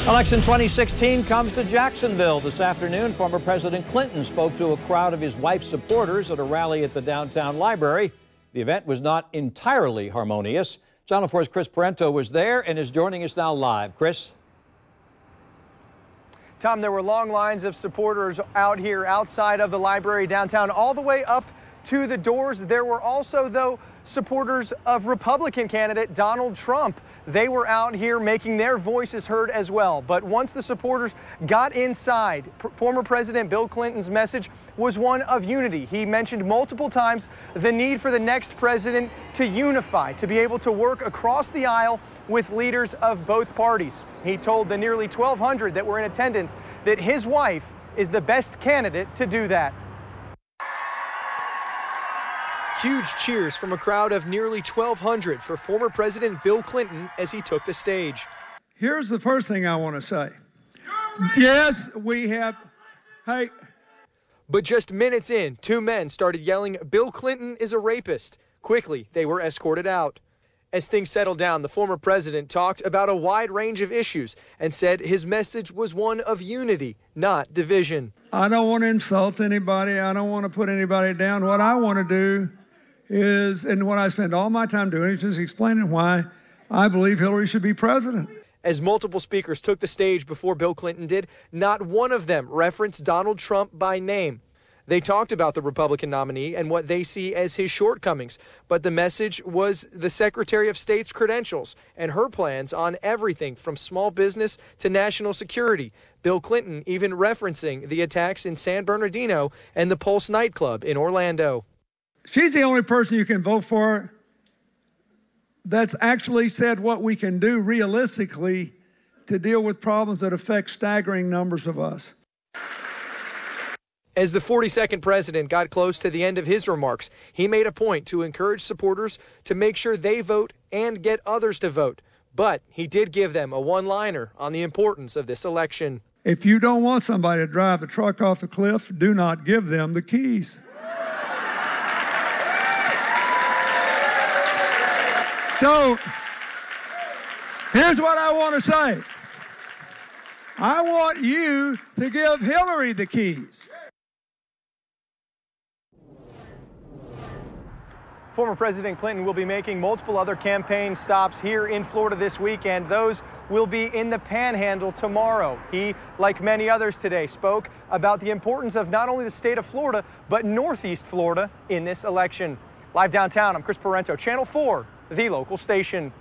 Election 2016 comes to Jacksonville this afternoon. Former President Clinton spoke to a crowd of his wife's supporters at a rally at the downtown library. The event was not entirely harmonious. Channel 4's Chris Parento was there and is joining us now live. Chris? Tom, there were long lines of supporters out here outside of the library downtown, all the way up to the doors. There were also, though, supporters of Republican candidate Donald Trump. They were out here making their voices heard as well. But once the supporters got inside, former President Bill Clinton's message was one of unity. He mentioned multiple times the need for the next president to unify, to be able to work across the aisle with leaders of both parties. He told the nearly 1,200 that were in attendance that his wife is the best candidate to do that. Huge cheers from a crowd of nearly 1,200 for former President Bill Clinton as he took the stage. Here's the first thing I want to say. Yes, we have. Hey. But just minutes in, two men started yelling, "Bill Clinton is a rapist." Quickly, they were escorted out. As things settled down, the former president talked about a wide range of issues and said his message was one of unity, not division. I don't want to insult anybody. I don't want to put anybody down. What I want to do is, and what I spend all my time doing, is just explaining why I believe Hillary should be president. As multiple speakers took the stage before Bill Clinton did, not one of them referenced Donald Trump by name. They talked about the Republican nominee and what they see as his shortcomings, but the message was the Secretary of State's credentials and her plans on everything from small business to national security. Bill Clinton even referencing the attacks in San Bernardino and the Pulse nightclub in Orlando. She's the only person you can vote for that's actually said what we can do realistically to deal with problems that affect staggering numbers of us. As the 42nd president got close to the end of his remarks, he made a point to encourage supporters to make sure they vote and get others to vote. But he did give them a one-liner on the importance of this election. If you don't want somebody to drive the truck off the cliff, do not give them the keys. So, here's what I want to say. I want you to give Hillary the keys. Former President Clinton will be making multiple other campaign stops here in Florida this weekend. Those will be in the Panhandle tomorrow. He, like many others today, spoke about the importance of not only the state of Florida, but Northeast Florida in this election. Live downtown, I'm Chris Parento, Channel 4, the local station.